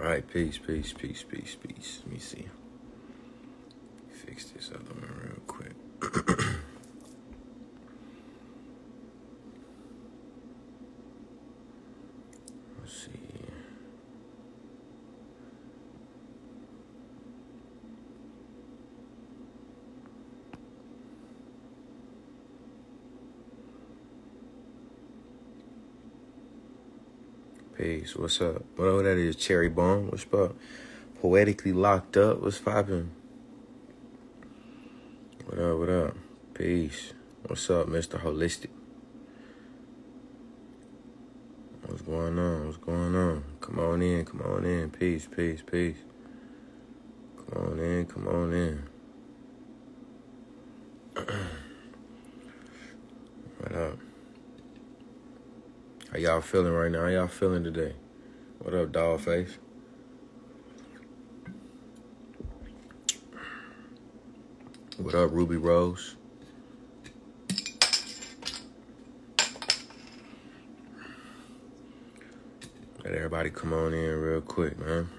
Right, peace, peace, peace, peace, peace. Let me see. Fix this other one real quick. Let's see. Peace. What's up? Whatever that is, Cherry Bomb. What's up? Poetically Locked Up. What's poppin'? What up? What up? Peace. What's up, Mr. Holistic? What's going on? What's going on? Come on in. Come on in. Peace, peace, peace. Come on in. Come on in. What up? How y'all feeling right now? How y'all feeling today? What up, Dollface? What up, Ruby Rose? Let everybody come on in real quick, man.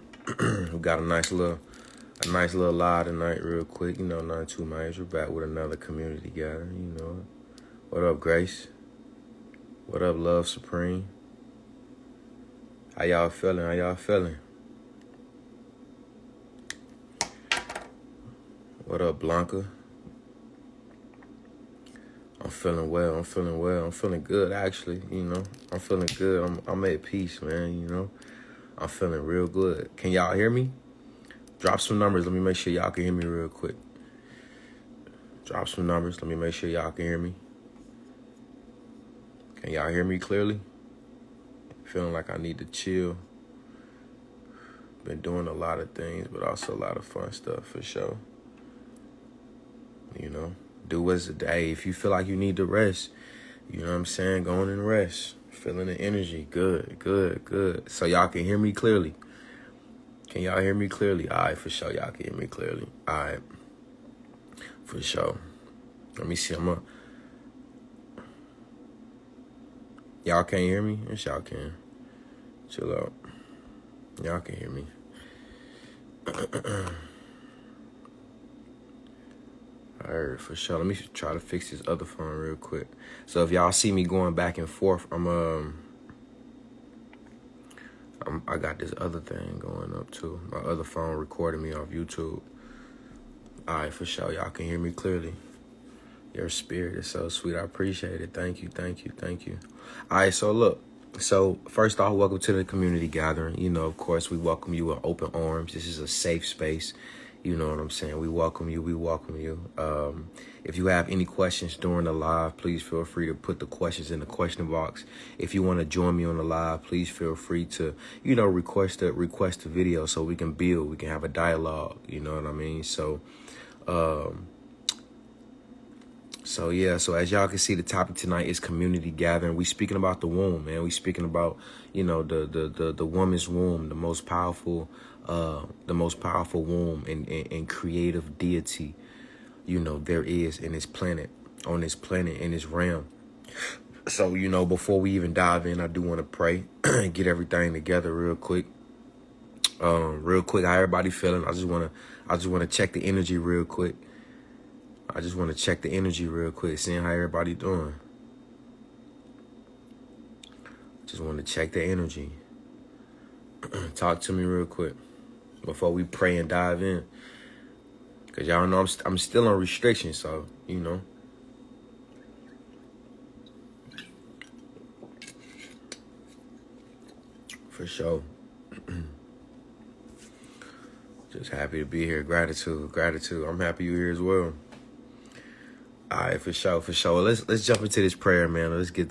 We got a nice little live tonight, real quick. You know, not too much. We're back with another community gathering. You know. What up, Grace? What up, Love Supreme? How y'all feeling? How y'all feeling? What up, Blanca? I'm feeling well. I'm feeling well. I'm feeling good, actually. You know, I'm feeling good. I'm at peace, man. You know, I'm feeling real good. Can y'all hear me? Drop some numbers. Let me make sure y'all can hear me real quick. Drop some numbers. Let me make sure y'all can hear me. Can y'all hear me clearly? Feeling like I need to chill. Been doing a lot of things, but also a lot of fun stuff for sure. You know, do what's the day. If you feel like you need to rest, you know what I'm saying? Go on and rest. Feeling the energy. Good, good, good. So y'all can hear me clearly. Can y'all hear me clearly? All right, for sure. Y'all can hear me clearly. All right. For sure. Let me see. Y'all can't hear me? Yes, y'all can. Chill out. Y'all can hear me. All right, for sure. Let me try to fix this other phone real quick. So if y'all see me going back and forth, I got this other thing going up too. My other phone recording me off YouTube. All right, for sure. Y'all can hear me clearly. Your spirit is so sweet. I appreciate it. Thank you, thank you, thank you. All right, so look. So first off, welcome to the community gathering. You know, of course, we welcome you with open arms. This is a safe space. You know what I'm saying? We welcome you. We welcome you. If you have any questions during the live, please feel free to put the questions in the question box. If you want to join me on the live, please feel free to, you know, request a video so we can build. We can have a dialogue. You know what I mean? So yeah, so as y'all can see, the topic tonight is community gathering. We speaking about the womb, man. We speaking about, you know, the woman's womb, the most powerful womb and creative deity, you know, there is in this planet, on this planet, in this realm. So, you know, before we even dive in, I do want to pray and get everything together real quick. How everybody feeling? I just want to check the energy real quick. Seeing how everybody doing. Just want to check the energy. Talk to me real quick before we pray and dive in. Because y'all know I'm still on restriction, so, you know. For sure. Just happy to be here. Gratitude. I'm happy you're here as well. All right, for sure. Let's jump into this prayer, man. Let's get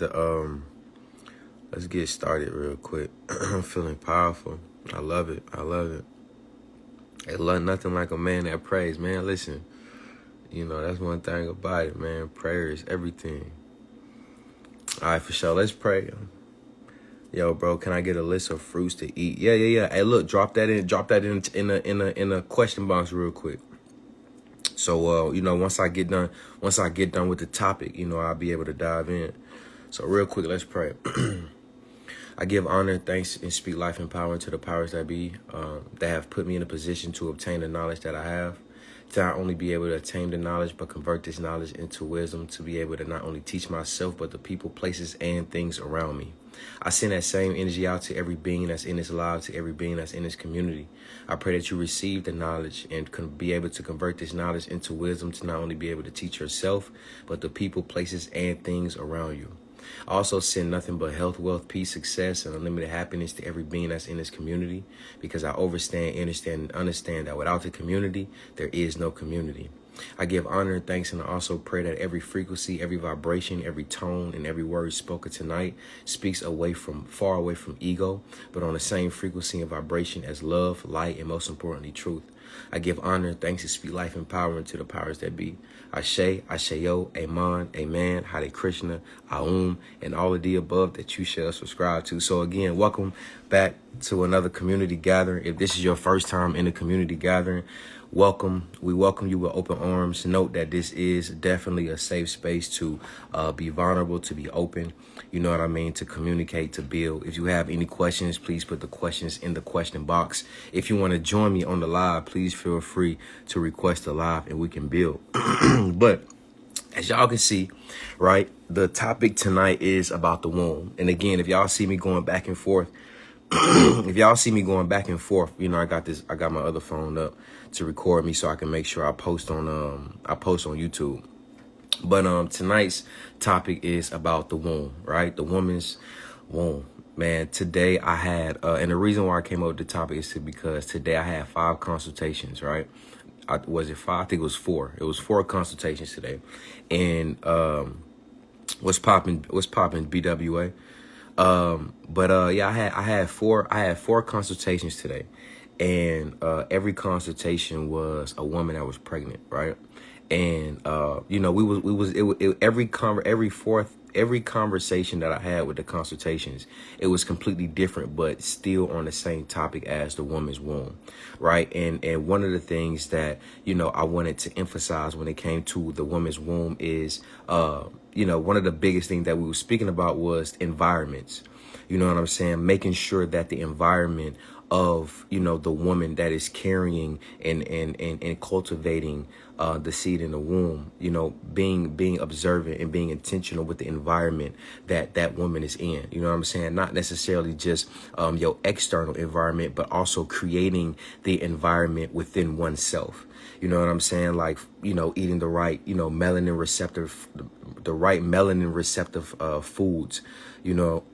started real quick. I'm feeling powerful. I love it. Ain't nothing like a man that prays, man. Listen, you know, that's one thing about it, man. Prayer is everything. All right, for sure. Let's pray. Yo, bro, can I get a list of fruits to eat? Yeah. Hey, look, drop that in a question box real quick. So, you know, once I get done with the topic, you know, I'll be able to dive in. So real quick, let's pray. I give honor, thanks, and speak life and power to the powers that be, that have put me in a position to obtain the knowledge that I have, to not only be able to attain the knowledge, but convert this knowledge into wisdom, to be able to not only teach myself, but the people, places, and things around me. I send that same energy out to every being that's in this live, to every being that's in this community. I pray that you receive the knowledge and can be able to convert this knowledge into wisdom, to not only be able to teach yourself, but the people, places, and things around you. I also send nothing but health, wealth, peace, success, and unlimited happiness to every being that's in this community, because I understand, and understand that without the community, there is no community. I give honor and thanks, and I also pray that every frequency, every vibration, every tone, and every word spoken tonight speaks far away from ego, but on the same frequency and vibration as love, light, and most importantly, truth. I give honor and thanks and speak life and power to the powers that be. Ashe, Asheyo, Aman, Amen, Hare Krishna, Aum, and all of the above that you shall subscribe to. So again, welcome back to another community gathering. If this is your first time in a community gathering, welcome. We welcome you with open arms. Note that this is definitely a safe space to be vulnerable, to be open. You know what I mean? To communicate, to build. If you have any questions, please put the questions in the question box. If you want to join me on the live, please feel free to request a live and we can build. But as y'all can see, right, the topic tonight is about the womb. And again, if y'all see me going back and forth, you know, I got my other phone up to record me so I can make sure I post on YouTube. But tonight's topic is about the womb, right? The woman's womb. Man, today I had and the reason why I came up with the topic is because today I had 5 consultations, right? Was it 5? I think it was 4. It was 4 consultations today. And what's popping BWA? Yeah, I had 4 consultations today, and every consultation was a woman that was pregnant, right? And you know, every conversation that I had with the consultations, it was completely different, but still on the same topic as the woman's womb, right? And one of the things that, you know, I wanted to emphasize when it came to the woman's womb is, you know, one of the biggest things that we were speaking about was environments. You know what I'm saying? Making sure that the environment of, you know, the woman that is carrying and cultivating the seed in the womb, you know, being observant and being intentional with the environment that woman is in. You know what I'm saying? Not necessarily just your external environment, but also creating the environment within oneself. You know what I'm saying? Like, you know, eating the right, you know, melanin receptive foods. You know,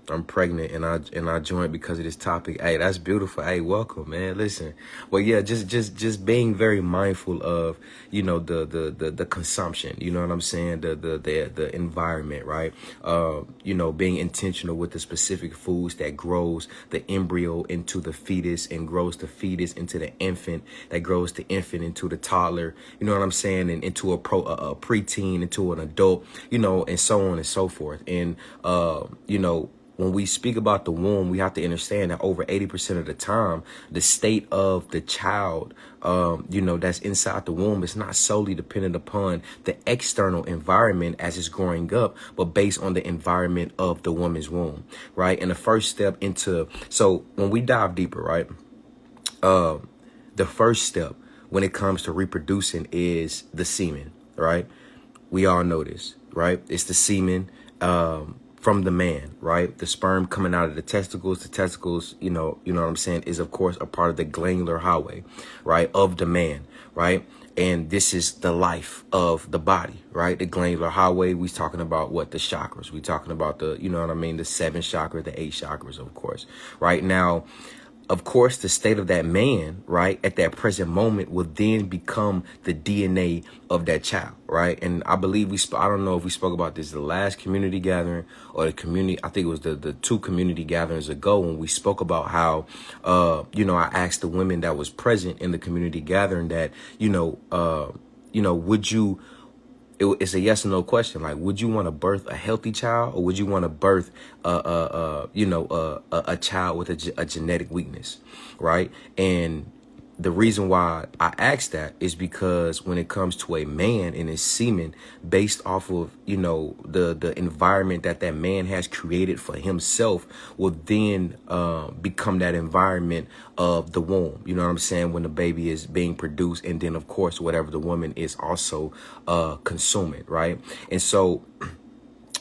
I'm pregnant and I joined because of this topic. Hey, that's beautiful. Hey, welcome, man. Listen. Well, yeah, just being very mindful of, you know, the consumption, you know what I'm saying? The environment, right? You know, being intentional with the specific foods that grows the embryo into the fetus and grows the fetus into the infant, that grows the infant into the toddler, you know what I'm saying? And into a preteen, into an adult, you know, and so on and so forth. And, you know, when we speak about the womb, we have to understand that over 80% of the time, the state of the child, you know, that's inside the womb is not solely dependent upon the external environment as it's growing up, but based on the environment of the woman's womb, right? And the first step so when we dive deeper, right, the first step when it comes to reproducing is the semen, right? We all know this, right? It's the semen, from the man, right? The sperm coming out of the testicles, you know what I'm saying, is of course a part of the glandular highway, right? Of the man, right? And this is the life of the body, right? The glandular highway, we talking about what? The chakras. We talking about the, you know what I mean? The 7 chakras, the 8 chakras, of course, right? Now, of course, the state of that man, right, at that present moment will then become the DNA of that child, right? And I believe I don't know if we spoke about this the last community gathering or the community, I think it was the 2 community gatherings ago when we spoke about how, you know, I asked the women that was present in the community gathering that, would you, it's a yes or no question. Like, would you want to birth a healthy child, or would you want to birth a child with a genetic weakness, right? And the reason why I ask that is because when it comes to a man and his semen, based off of, the environment that man has created for himself, will then become that environment of the womb. You know what I'm saying? When the baby is being produced, and then of course whatever the woman is also consuming, right? And so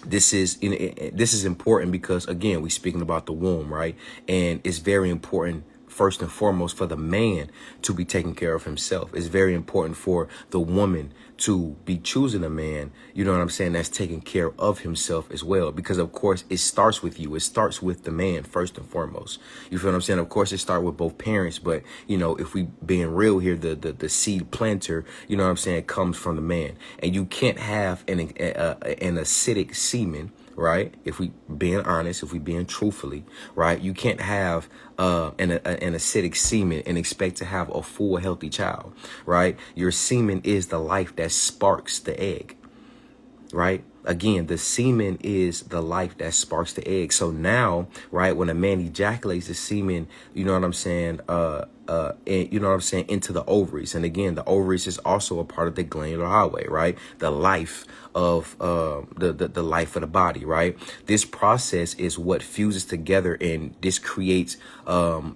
this is important because, again, we speaking about the womb, right? And it's very important, first and foremost, for the man to be taking care of himself. It's very important for the woman to be choosing a man, you know what I'm saying, that's taking care of himself as well. Because of course it starts with you. It starts with the man first and foremost. You feel what I'm saying? Of course it starts with both parents, but if we being real here, the seed planter, you know what I'm saying, comes from the man. And you can't have an acidic semen, right? If we being honest, if we being truthfully, right? You can't have an acidic semen and expect to have a full healthy child, right? Your semen is the life that sparks the egg, right? Again, the semen is the life that sparks the egg. So now, right, when a man ejaculates the semen, you know what I'm saying, into the ovaries. And again, the ovaries is also a part of the glandular highway, right? The life of the life of the body, right? This process is what fuses together, and this creates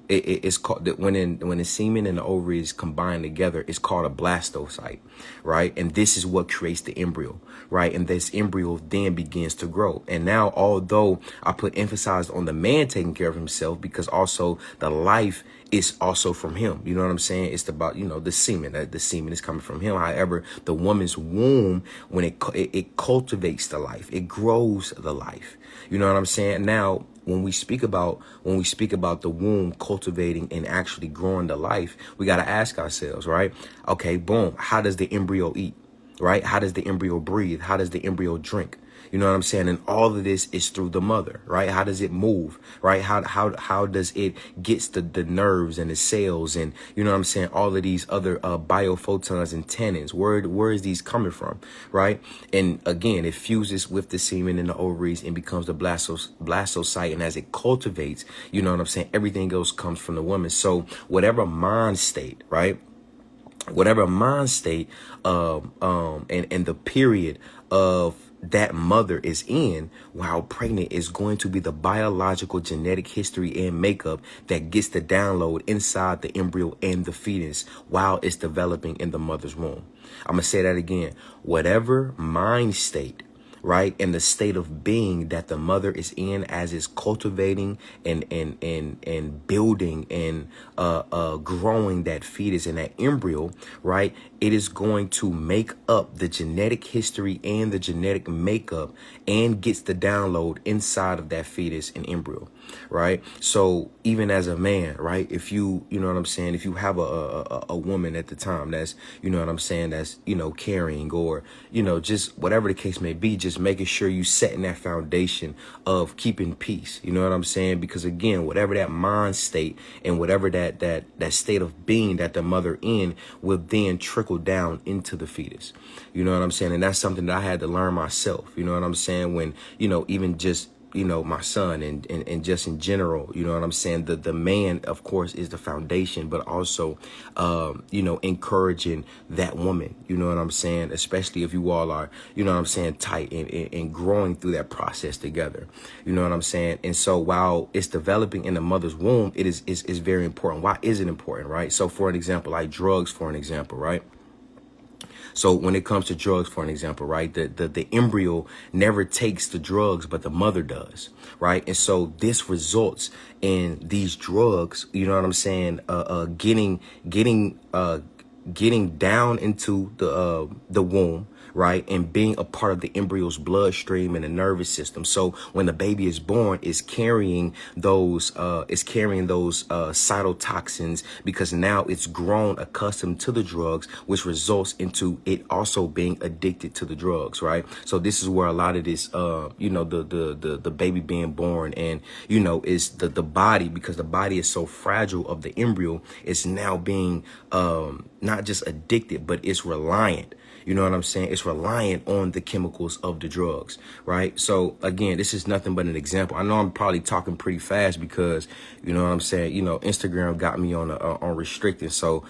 it's called, when the semen and the ovaries combine together, it's called a blastocyte, right? And this is what creates the embryo, right? And this embryo then begins to grow. And now, although I put emphasis on the man taking care of himself, because also the life is also from him. You know what I'm saying? It's about, the semen. The semen is coming from him. However, the woman's womb, when it cultivates the life, it grows the life. You know what I'm saying? Now, when we speak about the womb cultivating and actually growing the life, we got to ask ourselves, right? Okay, boom. How does the embryo eat? Right? How does the embryo breathe? How does the embryo drink? You know what I'm saying? And all of this is through the mother, right? How does it move, right? How does it gets the nerves and the cells and, you know what I'm saying, all of these other biophotons and tannins? Where is these coming from, right? And again, it fuses with the semen and the ovaries and becomes the blastocyte. And as it cultivates, you know what I'm saying, everything else comes from the woman. So whatever mind state, right? Whatever mind state and the period of that mother is in while pregnant is going to be the biological genetic history and makeup that gets the download inside the embryo and the fetus while it's developing in the mother's womb. I'm going to say that again. Whatever mind state, right, and the state of being that the mother is in as is cultivating and building and growing that fetus and that embryo, right, it is going to make up the genetic history and the genetic makeup and gets the download inside of that fetus and embryo, right? So even as a man, right, if you know what I'm saying, if you have a woman at the time that's, you know what I'm saying, that's, carrying or, just whatever the case may be, just making sure you setting that foundation of keeping peace. You know what I'm saying? Because again, whatever that mind state and whatever that state of being that the mother in will then trickle down into the fetus. You know what I'm saying? And that's something that I had to learn myself. You know what I'm saying? When, even just, my son and just in general, you know what I'm saying? The man, of course, is the foundation, but also, encouraging that woman, you know what I'm saying? Especially if you all are, you know what I'm saying, tight and growing through that process together, you know what I'm saying? And so while it's developing in the mother's womb, it is very important. Why is it important, right? So for an example, like drugs, for an example, right? So when it comes to drugs, for an example, right, the embryo never takes the drugs, but the mother does, right? And so this results in these drugs, you know what I'm saying, getting down into the womb, right, and being a part of the embryo's bloodstream and the nervous system. So when the baby is born, it's carrying those cytotoxins because now it's grown accustomed to the drugs, which results into it also being addicted to the drugs, right? So this is where a lot of this, the baby being born and, is the body, because the body is so fragile of the embryo, is now being not just addicted, but it's reliant. You know what I'm saying? It's reliant on the chemicals of the drugs, right? So again, this is nothing but an example. I know I'm probably talking pretty fast because, you know what I'm saying? You know, Instagram got me on restricted. So,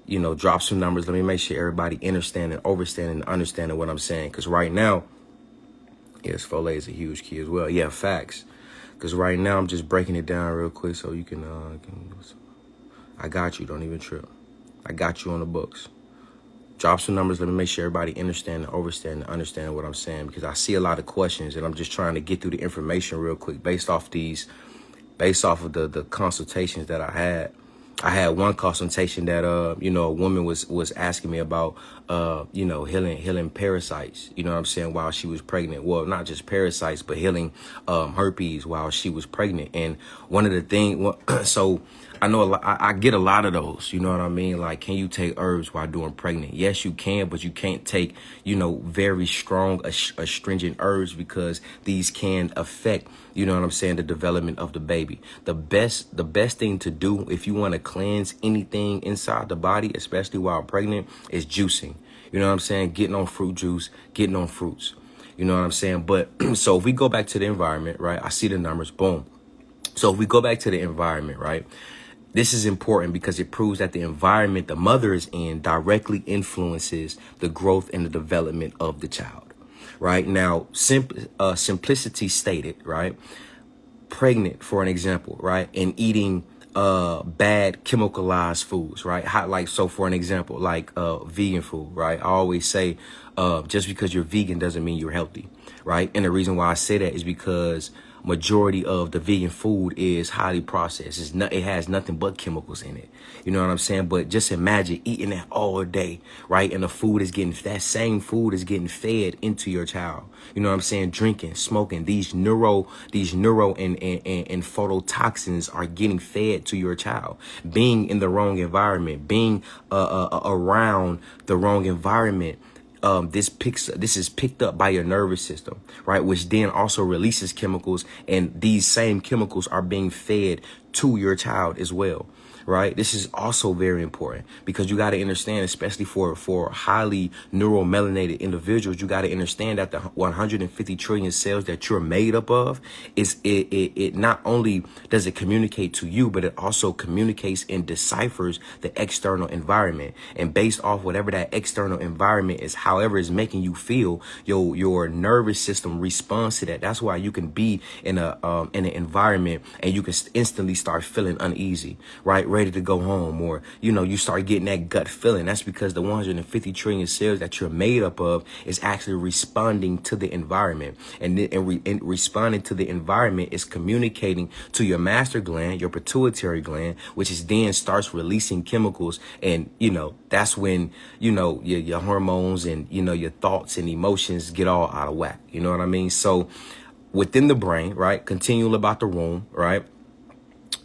you know, drop some numbers. Let me make sure everybody understanding, overstanding, and understanding what I'm saying. Because right now, yes, folate is a huge key as well. Yeah, facts. Because right now I'm just breaking it down real quick so you can I got you. Don't even trip. I got you on the books. Drop some numbers. Let me make sure everybody understand and overstand and understand what I'm saying, because I see a lot of questions and I'm just trying to get through the information real quick based off of the consultations that I had. I had one consultation that you know, a woman was asking me about you know, healing parasites, you know what I'm saying, while she was pregnant. Well, not just parasites, but healing herpes while she was pregnant. And one of the things, so I know I get a lot of those, you know what I mean? Like, can you take herbs while doing pregnant? Yes, you can, but you can't take, you know, very strong, astringent herbs, because these can affect, you know what I'm saying, the development of the baby. The best thing to do if you want to cleanse anything inside the body, especially while pregnant, is juicing. You know what I'm saying? Getting on fruit juice, getting on fruits. You know what I'm saying? But so if we go back to the environment, right? I see the numbers, boom. So if we go back to the environment, right? This is important because it proves that the environment the mother is in directly influences the growth and the development of the child. Right now, simplicity stated, right? Pregnant, for an example, right? And eating bad chemicalized foods, right? Like, so for an example, like vegan food, right? I always say just because you're vegan doesn't mean you're healthy, right? And the reason why I say that is because majority of the vegan food is highly processed. It has nothing but chemicals in it. You know what I'm saying? But just imagine eating that all day, right? And that same food is getting fed into your child. You know what I'm saying? Drinking, smoking, these neuro and phototoxins are getting fed to your child. Being in the wrong environment, being around the wrong environment, this is picked up by your nervous system, right? Which then also releases chemicals, and these same chemicals are being fed to your child as well, right? This is also very important because you got to understand, especially for highly neuromelanated individuals, you got to understand that the 150 trillion cells that you're made up of it not only does it communicate to you, but it also communicates and deciphers the external environment. And based off whatever that external environment is, however it's making you feel, your nervous system responds to that. That's why you can be in an environment and you can instantly start feeling uneasy, right? Ready to go home, or, you know, you start getting that gut feeling. That's because the 150 trillion cells that you're made up of is actually responding to the environment, and responding to the environment is communicating to your master gland, your pituitary gland, which is then starts releasing chemicals. And, you know, that's when, you know, your hormones and, you know, your thoughts and emotions get all out of whack. You know what I mean? So within the brain, right? Continue about the womb, right?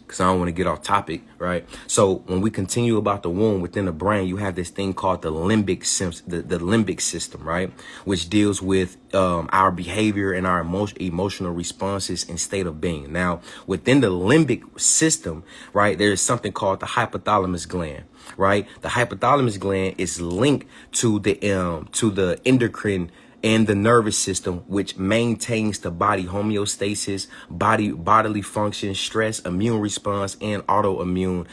Because I don't want to get off topic, right? So when we continue about the womb, within the brain, you have this thing called the limbic system, right? Which deals with our behavior and our emotional responses and state of being. Now, within the limbic system, right, there is something called the hypothalamus gland, right? The hypothalamus gland is linked to the endocrine and the nervous system, which maintains the body homeostasis, bodily function, stress, immune response, and autonomic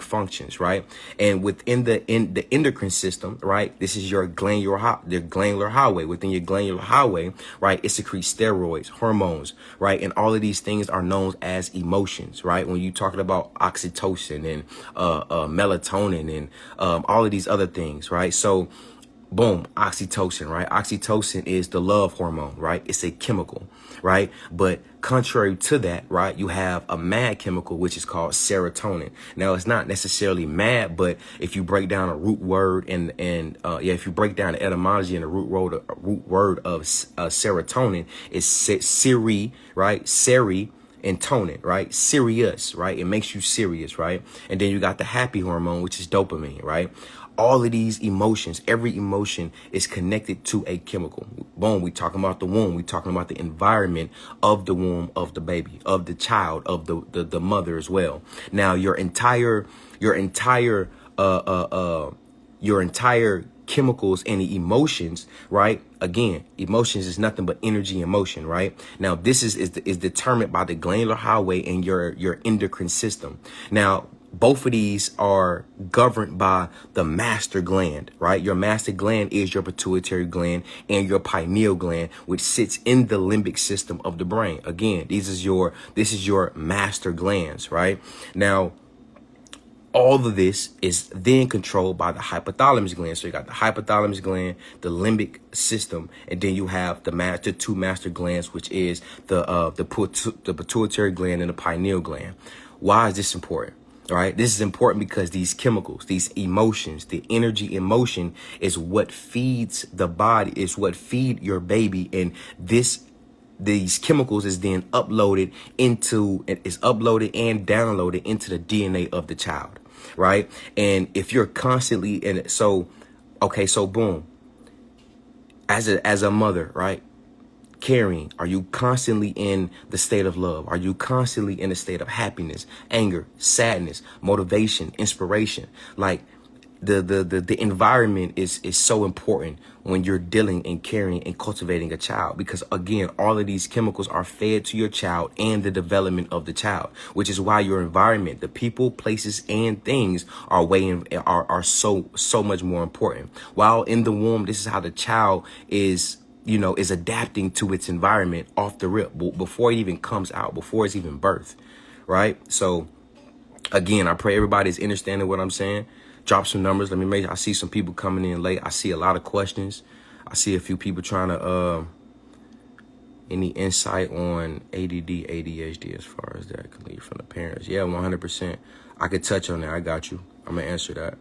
functions, right? And within the endocrine system, right, this is your glandular highway. Within your glandular highway, right, it secretes steroids, hormones, right, and all of these things are known as emotions, right? When you're talking about oxytocin and melatonin and all of these other things, right? So boom, oxytocin, right? Oxytocin is the love hormone, right? It's a chemical, right? But contrary to that, right, you have a mad chemical, which is called serotonin. Now, it's not necessarily mad, but if you break down a root word if you break down the etymology and the root word of serotonin, is seri, right? Seri and tonin, right? Serious, right? It makes you serious, right? And then you got the happy hormone, which is dopamine, right? All of these emotions, every emotion is connected to a chemical. Boom, we talking about the womb. We talking about the environment of the womb of the baby, of the child, of the mother as well. Now, your entire your entire chemicals and the emotions, right? Again, emotions is nothing but energy and motion, right? Now, this is determined by the glandular highway and your endocrine system. Now, both of these are governed by the master gland, right? Your master gland is your pituitary gland and your pineal gland, which sits in the limbic system of the brain. Again, this is your master glands, right? Now, all of this is then controlled by the hypothalamus gland. So you got the hypothalamus gland, the limbic system, and then you have the two master glands, which is the pituitary gland and the pineal gland. Why is this important? All right, this is important because these chemicals, these emotions, the energy in motion is what feeds the body, is what feed your baby, and these chemicals is then uploaded and downloaded into the DNA of the child, right? And if you're constantly in it, so boom, as a mother, right? Carrying, are you constantly in the state of love? Are you constantly in a state of happiness, anger, sadness, motivation, inspiration? Like the environment is so important when you're dealing and caring and cultivating a child, because again, all of these chemicals are fed to your child and the development of the child, which is why your environment, the people, places, and things are so much more important. While in the womb, this is how the child is adapting to its environment off the rip before it even comes out, before it's even birthed, right? So again, I pray everybody's understanding what I'm saying. Drop some numbers. Let me make sure. I see some people coming in late. I see a lot of questions. I see a few people trying to, any insight on ADD, ADHD as far as that can lead from the parents? Yeah, 100%. I could touch on that. I got you. I'm going to answer that.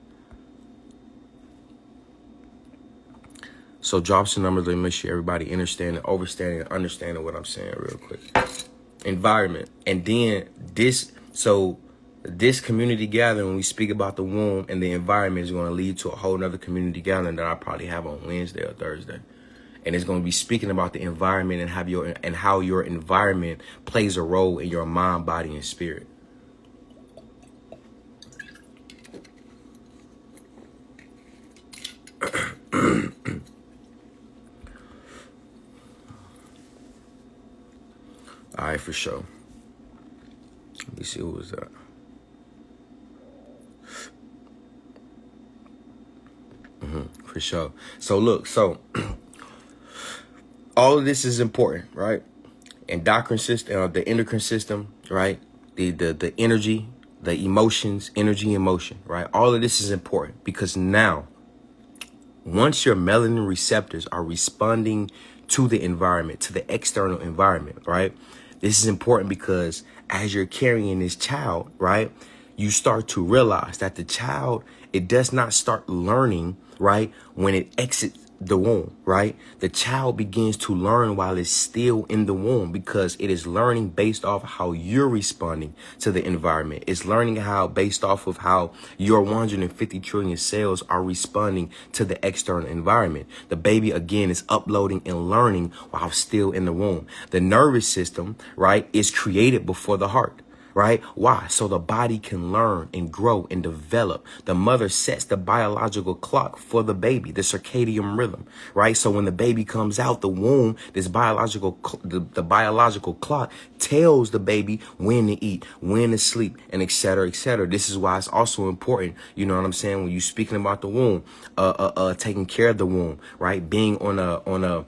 So drop some numbers. Let me make sure everybody understanding what I'm saying real quick. Environment. And then this community gathering, when we speak about the womb and the environment, is going to lead to a whole nother community gathering that I probably have on Wednesday or Thursday. And it's going to be speaking about the environment and how your environment plays a role in your mind, body, and spirit. All right, for sure. Let me see, who was that? For sure. So look, all of this is important, right? Endocrine system, the endocrine system, right? The energy, the emotions, energy and motion, right? All of this is important because now, once your melanin receptors are responding to the environment, to the external environment, right? This is important because as you're carrying this child, right, you start to realize that the child, it does not start learning, right, when it exits the womb, right? The child begins to learn while it's still in the womb because it is learning based off how you're responding to the environment. It's learning based off of how your 150 trillion cells are responding to the external environment. The baby, again, is uploading and learning while still in the womb. The nervous system, right, is created before the heart. Right? Why? So the body can learn and grow and develop. The mother sets the biological clock for the baby, the circadian rhythm, right? So when the baby comes out the womb, the biological clock tells the baby when to eat, when to sleep, and et cetera, et cetera. This is why it's also important, you know what I'm saying, when you're speaking about the womb, taking care of the womb, right? Being on a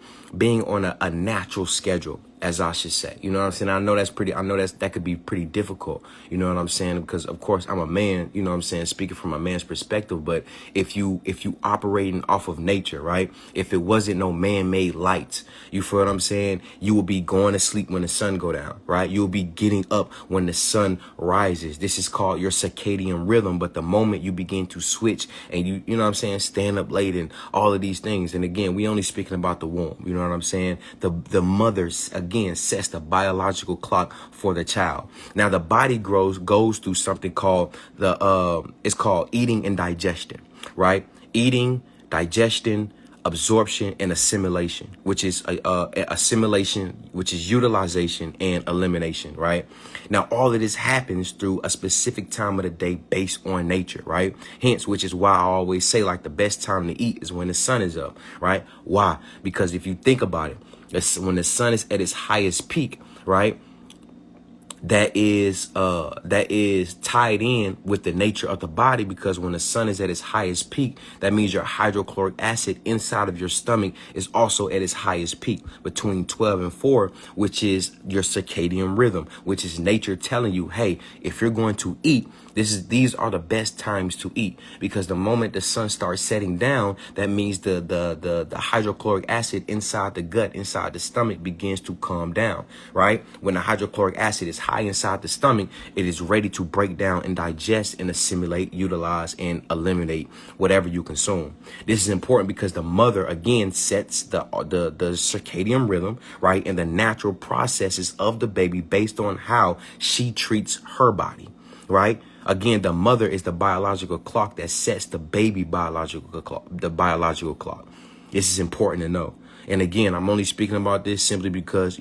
natural schedule, as I should say. You know what I'm saying? I know that could be pretty difficult. You know what I'm saying? Because of course I'm a man, you know what I'm saying, speaking from a man's perspective. But if you operating off of nature, right? If it wasn't no man-made lights, you feel what I'm saying? You will be going to sleep when the sun go down, right? You'll be getting up when the sun rises. This is called your circadian rhythm. But the moment you begin to switch and you know what I'm saying, stand up late and all of these things. And again, we only speaking about the womb. You know what I'm saying? The mother's, again, sets the biological clock for the child. Now the body goes through something called it's called eating and digestion, right? Eating, digestion, absorption, and assimilation, which is assimilation, which is utilization and elimination, right? Now, all of this happens through a specific time of the day based on nature, right? Hence, which is why I always say, like, the best time to eat is when the sun is up, right? Why? Because if you think about it, it's when the sun is at its highest peak, right? That is tied in with the nature of the body, because when the sun is at its highest peak, that means your hydrochloric acid inside of your stomach is also at its highest peak between 12 and 4, which is your circadian rhythm, which is nature telling you, hey, if you're going to eat, these are the best times to eat, because the moment the sun starts setting down, that means the hydrochloric acid inside the gut, inside the stomach, begins to calm down, right? When the hydrochloric acid is high inside the stomach, it is ready to break down and digest and assimilate, utilize, and eliminate whatever you consume. This is important because the mother, again, sets the circadian rhythm, right, and the natural processes of the baby based on how she treats her body, right? Again, the mother is the biological clock that sets the baby biological clock. This is important to know. And again, I'm only speaking about this simply because,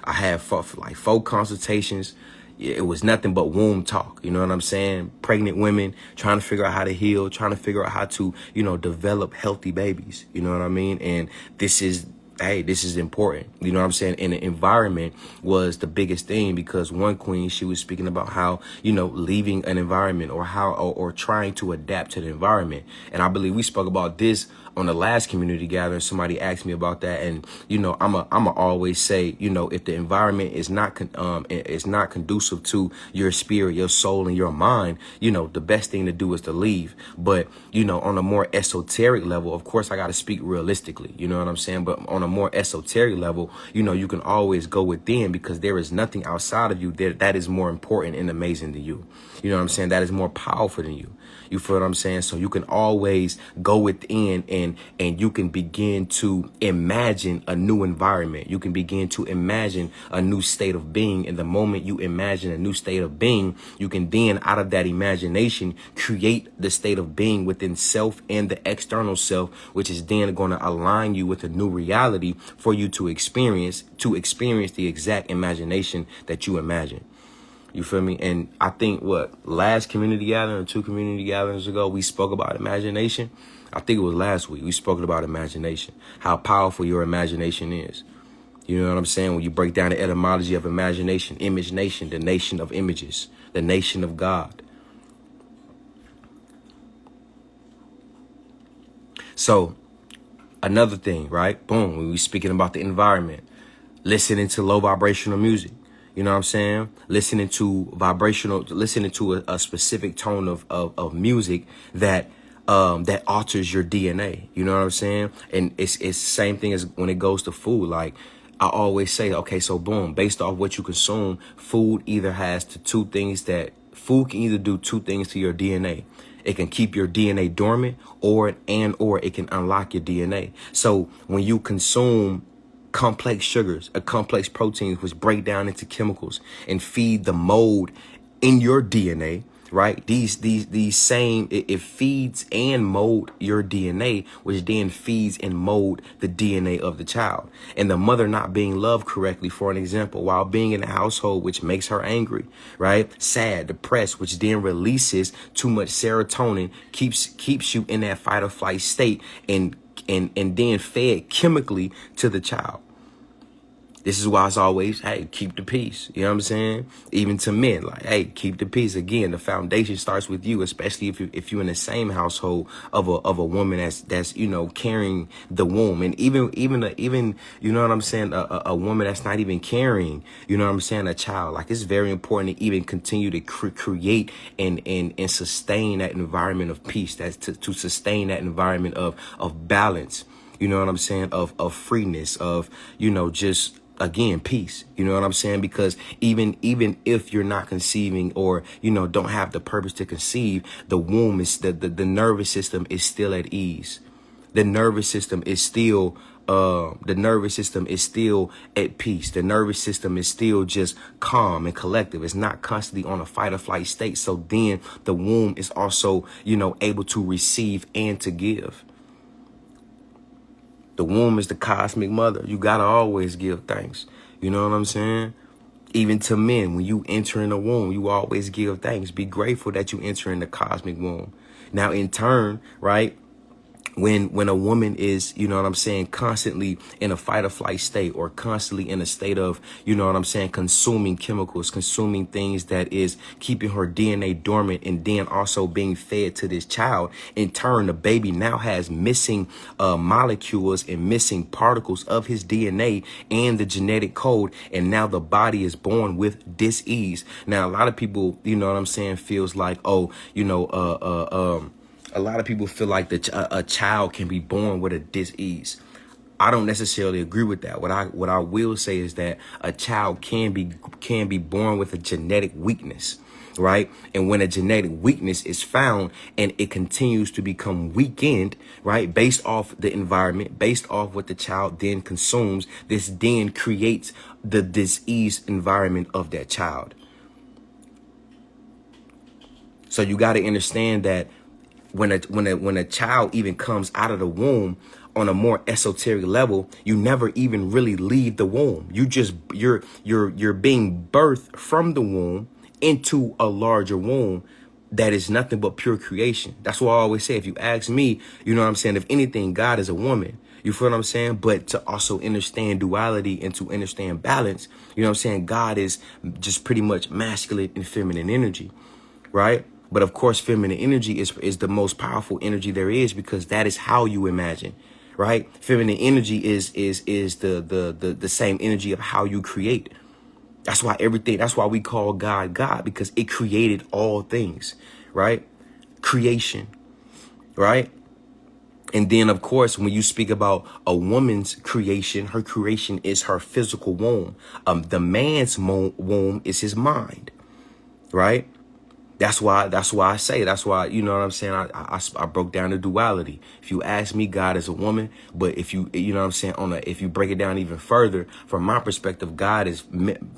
I had like 4 consultations. It was nothing but womb talk. You know what I'm saying? Pregnant women trying to figure out how to heal, trying to figure out how to, develop healthy babies. You know what I mean? And this is important. You know what I'm saying? And the environment was the biggest thing, because one queen, she was speaking about how, leaving an environment or trying to adapt to the environment. And I believe we spoke about this on the last community gathering. Somebody asked me about that. And, I'm always say, if the environment is not conducive to your spirit, your soul, and your mind, the best thing to do is to leave. But, on a more esoteric level, of course, I got to speak realistically, you know what I'm saying? But on a more esoteric level, you can always go within, because there is nothing outside of you that is more important and amazing than you. You know what I'm saying? That is more powerful than you. You feel what I'm saying? So you can always go within and you can begin to imagine a new environment. You can begin to imagine a new state of being. And the moment you imagine a new state of being, you can then, out of that imagination, create the state of being within self and the external self, which is then going to align you with a new reality for you to experience the exact imagination that you imagine. You feel me? And I think last community gathering or 2 community gatherings ago, we spoke about imagination. I think it was last week. We spoke about imagination, how powerful your imagination is. You know what I'm saying? When you break down the etymology of imagination, image nation, the nation of images, the nation of God. So another thing, right? Boom. When we speaking about the environment, listening to low vibrational music. You know what I'm saying? Listening to a specific tone of music that alters your DNA. You know what I'm saying? And it's the same thing as when it goes to food. Like I always say, okay, so boom, based off what you consume, food can either do 2 things to your DNA. It can keep your DNA dormant, or it can unlock your DNA. So when you consume complex sugars, complex proteins, which break down into chemicals and feed the mold in your DNA, right? These same, it feeds and mold your DNA, which then feeds and mold the DNA of the child. And the mother not being loved correctly, for an example, while being in a household, which makes her angry, right? Sad, depressed, which then releases too much serotonin, keeps you in that fight or flight state, and then fed chemically to the child. This is why it's always, hey, keep the peace. You know what I'm saying? Even to men, like, hey, keep the peace. Again, the foundation starts with you, especially if you're in the same household of a woman that's carrying the womb, and even you know what I'm saying, a woman that's not even carrying, you know what I'm saying, a child. Like, it's very important to even continue to create and sustain that environment of peace. That's to sustain that environment of balance. You know what I'm saying? Of freeness, of just. Again, peace. You know what I'm saying? Because even if you're not conceiving or, don't have the purpose to conceive, the womb is the nervous system is still at ease. The nervous system is still at peace. The nervous system is still just calm and collective. It's not constantly on a fight or flight state. So then the womb is also, able to receive and to give. The womb is the cosmic mother. You got to always give thanks. You know what I'm saying? Even to men, when you enter in the womb, you always give thanks. Be grateful that you enter in the cosmic womb. Now, in turn, right? When a woman is, you know what I'm saying, constantly in a fight or flight state, or constantly in a state of, you know what I'm saying, consuming chemicals, consuming things that is keeping her DNA dormant, and then also being fed to this child, in turn, the baby now has missing molecules and missing particles of his DNA and the genetic code. And now the body is born with dis-ease. Now, a lot of people, you know what I'm saying, feels like, oh, you know, a lot of people feel like a child can be born with a dis-ease. I don't necessarily agree with that. What I will say is that a child can be born with a genetic weakness, right? And when a genetic weakness is found and it continues to become weakened, right, based off the environment, based off what the child then consumes, this then creates the disease environment of that child. So you got to understand that when a child even comes out of the womb, on a more esoteric level, you never even really leave the womb. You're being birthed from the womb into a larger womb that is nothing but pure creation. That's why I always say, if you ask me, you know what I'm saying, if anything, God is a woman. You feel what I'm saying? But to also understand duality and to understand balance, you know what I'm saying, God is just pretty much masculine and feminine energy, right? But of course, feminine energy is the most powerful energy there is, because that is how you imagine, right? Feminine energy is the same energy of how you create. That's why we call God God, because it created all things, right? Creation, right? And then, of course, when you speak about a woman's creation, her creation is her physical womb. The man's womb is his mind, right? That's why I say, that's why, you know what I'm saying, I broke down the duality. If you ask me, God is a woman, but if you know what I'm saying, if you break it down even further, from my perspective, God is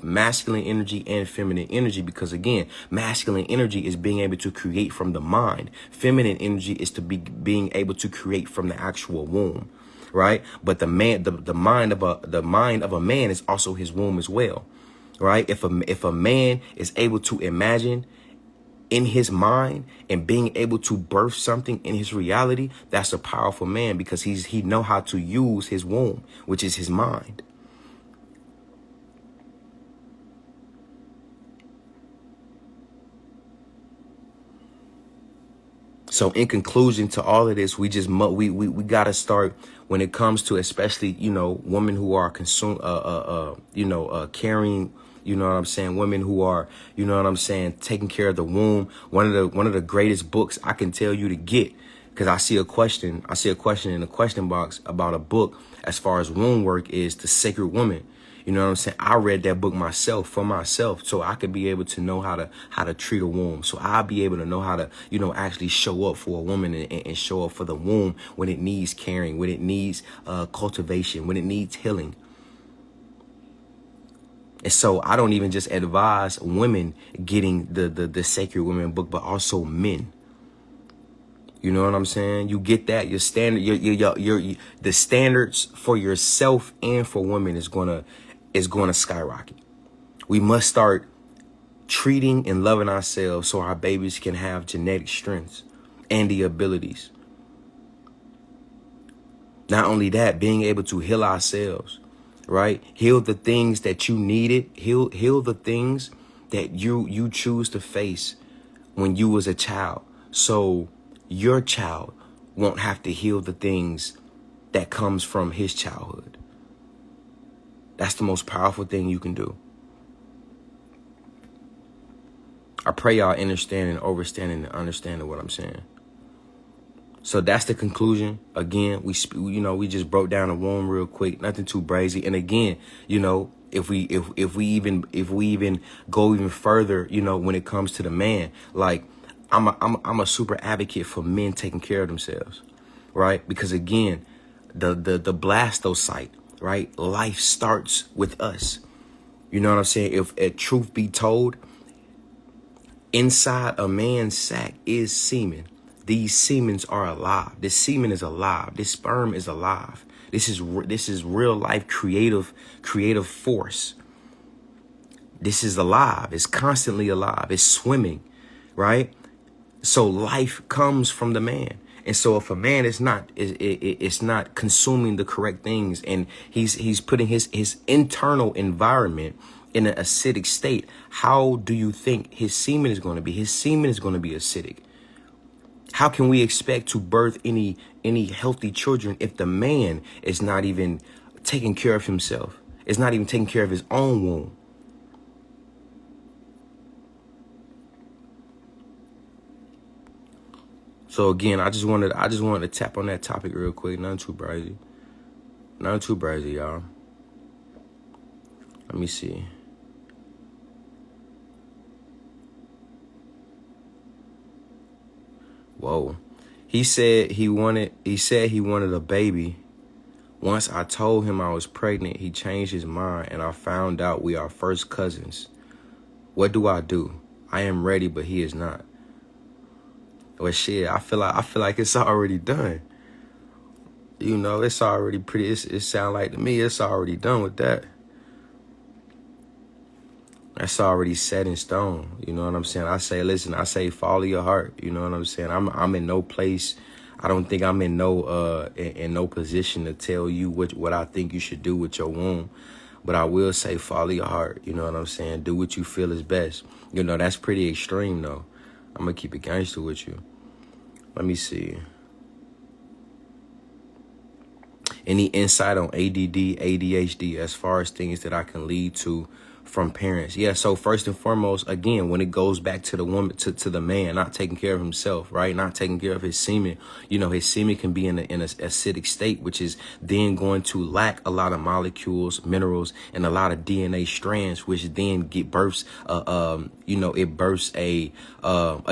masculine energy and feminine energy, because again, masculine energy is being able to create from the mind. Feminine energy is to be being able to create from the actual womb, right? But the mind of a man is also his womb as well, right? If a man is able to imagine in his mind and being able to birth something in his reality, that's a powerful man, because he know how to use his womb, which is his mind. So in conclusion to all of this, we got to start, when it comes to, especially, you know, women who are carrying, you know what I'm saying, women who are, you know what I'm saying, taking care of the womb. One of the greatest books I can tell you to get, because I see a question in the question box about a book as far as womb work, is The Sacred Woman. You know what I'm saying? I read that book myself, for myself, so I could be able to know how to treat a womb. So I'll be able to know how to, you know, actually show up for a woman and show up for the womb when it needs caring, when it needs cultivation, when it needs healing. And so I don't even just advise women getting the Sacred Women book, but also men. You know what I'm saying? You get that, your standard, the standards for yourself and for women is gonna skyrocket. We must start treating and loving ourselves so our babies can have genetic strengths and the abilities. Not only that, being able to heal ourselves, right? Heal the things that you needed. Heal the things that you choose to face when you was a child, so your child won't have to heal the things that comes from his childhood. That's the most powerful thing you can do. I pray y'all understanding, overstanding, and understanding what I'm saying. So that's the conclusion. Again, we just broke down the womb real quick, nothing too brazy. And again, you know, if we even go even further, you know, when it comes to the man, like I'm a super advocate for men taking care of themselves, right? Because again, the blastocyte, right? Life starts with us. You know what I'm saying? If truth be told, inside a man's sac is semen. These semens are alive. This semen is alive. This sperm is alive. This is real life creative force. This is alive. It's constantly alive. It's swimming, right? So life comes from the man. And so if a man is not, it's not consuming the correct things, and he's putting his internal environment in an acidic state, how do you think his semen is going to be? His semen is going to be acidic. How can we expect to birth any healthy children if the man is not even taking care of himself? Is not even taking care of his own womb? So again, I just wanted to tap on that topic real quick. Nothing too crazy. Nothing too crazy, y'all. Let me see. Whoa. He said he wanted a baby. Once I told him I was pregnant, he changed his mind, and I found out we are first cousins. What do I do? I am ready, but he is not. Well, shit, I feel like it's already done. You know, it's already pretty. It sounds like to me it's already done with that. That's already set in stone. You know what I'm saying? I say follow your heart. You know what I'm saying? I'm in no place. I don't think I'm in no position to tell you what I think you should do with your womb. But I will say follow your heart. You know what I'm saying? Do what you feel is best. You know, that's pretty extreme though. I'm gonna keep it gangster with you. Let me see. Any insight on ADD, ADHD as far as things that I can lead to from parents? Yeah, so first and foremost, again, when it goes back to the woman, to the man not taking care of himself, right? Not taking care of his semen, you know, his semen can be in an acidic state, which is then going to lack a lot of molecules, minerals, and a lot of DNA strands, which then births it births a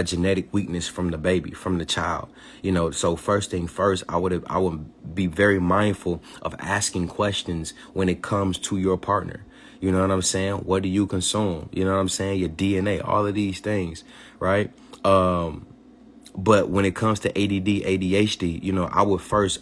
genetic weakness from the baby, from the child. You know, so first thing first, I would be very mindful of asking questions when it comes to your partner. You know what I'm saying? What do you consume? You know what I'm saying? Your DNA, all of these things, right? But when it comes to ADD, ADHD, you know, I would first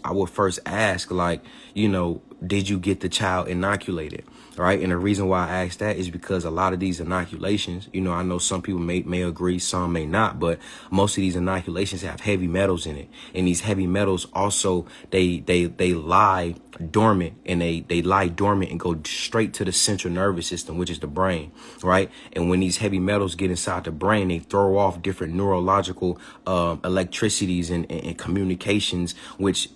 ask, like, you know, did you get the child inoculated? Right. And the reason why I ask that is because a lot of these inoculations, you know, I know some people may agree, some may not, but most of these inoculations have heavy metals in it. And these heavy metals also, they lie dormant, and they lie dormant and go straight to the central nervous system, which is the brain. Right. And when these heavy metals get inside the brain, they throw off different neurological electricities and communications, which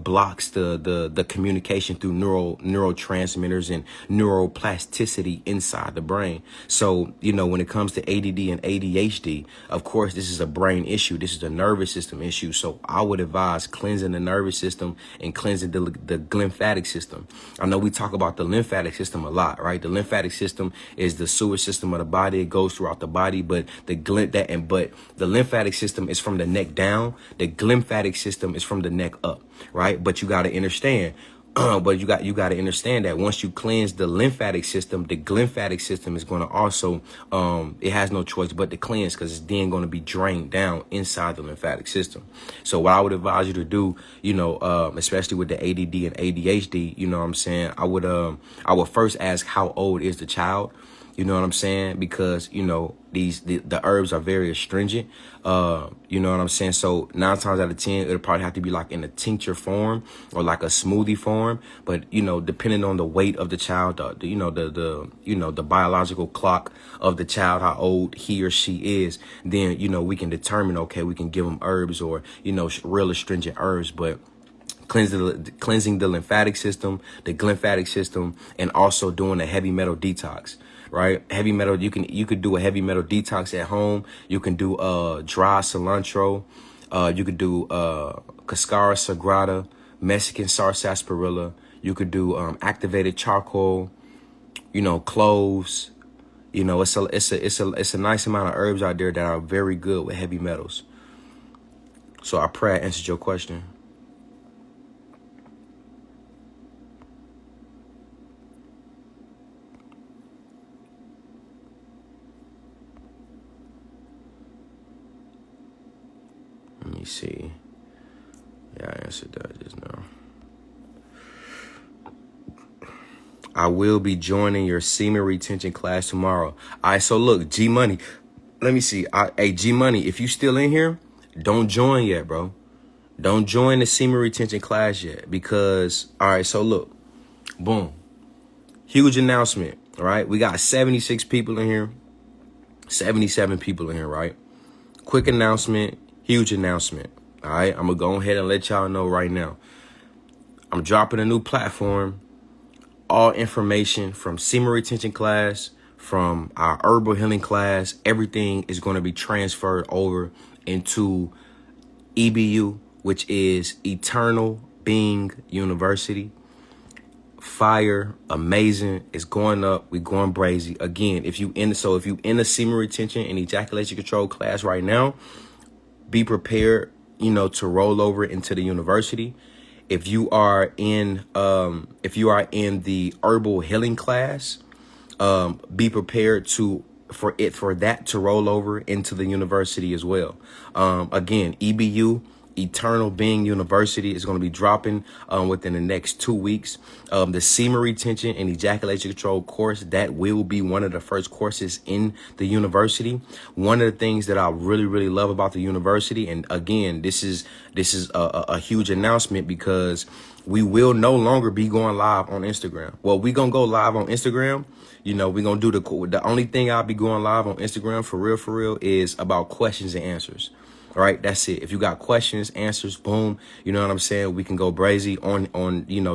blocks the communication through neurotransmitters and neuroplasticity inside the brain. So, you know, when it comes to ADD and ADHD, of course, this is a brain issue. This is a nervous system issue. So I would advise cleansing the nervous system and cleansing the lymphatic system. I know we talk about the lymphatic system a lot, right? The lymphatic system is the sewage system of the body. It goes throughout the body, but the lymphatic system is from the neck down. The glymphatic system is from the neck up. Right. But you got to understand. But you got to understand that once you cleanse the lymphatic system, the glymphatic system is going to also it has no choice but to cleanse, because it's then going to be drained down inside the lymphatic system. So what I would advise you to do, you know, especially with the ADD and ADHD, you know what I'm saying? I would first ask, how old is the child? You know what I'm saying? Because, you know, the herbs are very astringent. You know what I'm saying? So 9 times out of 10, it'll probably have to be like in a tincture form or like a smoothie form. But, you know, depending on the weight of the child, the biological clock of the child, how old he or she is, then, you know, we can determine, okay, we can give them herbs or, you know, real astringent herbs. But cleansing the lymphatic system, the glymphatic system, and also doing a heavy metal detox. Right? Heavy metal, you could do a heavy metal detox at home. You can do dry cilantro. You could do Cascara sagrada, Mexican sarsaparilla. You could do activated charcoal, you know, cloves. You know, it's a nice amount of herbs out there that are very good with heavy metals. So I pray I answered your question. Let me see. Yeah, I answered that just now. I will be joining your semen retention class tomorrow. All right, so look, G Money. Let me see. Hey, G Money, if you still in here, don't join yet, bro. Don't join the semen retention class yet because, all right, so look, boom. Huge announcement, all right? We got 76 people in here, 77 people in here, right? Quick announcement, huge announcement, all right? I'm going to go ahead and let y'all know right now. I'm dropping a new platform. All information from semen retention class, from our herbal healing class, everything is going to be transferred over into EBU, which is Eternal Being University. Fire, amazing. It's going up. We're going crazy. Again, if you in the semen retention and ejaculation control class right now, be prepared, to roll over into the university. If you are in the herbal healing class, be prepared for that to roll over into the university as well. Again, EBU, Eternal Being University, is going to be dropping within the next 2 weeks. The semen retention and ejaculation control course, that will be one of the first courses in the university. One of the things that I really, really love about the university, and again, this is a huge announcement because we will no longer be going live on Instagram. Well, we're going to go live on Instagram. We're going to do the only thing I'll be going live on Instagram for real is about questions and answers. All right, that's it. If you got questions, answers, boom, you know what I'm saying? We can go brazy on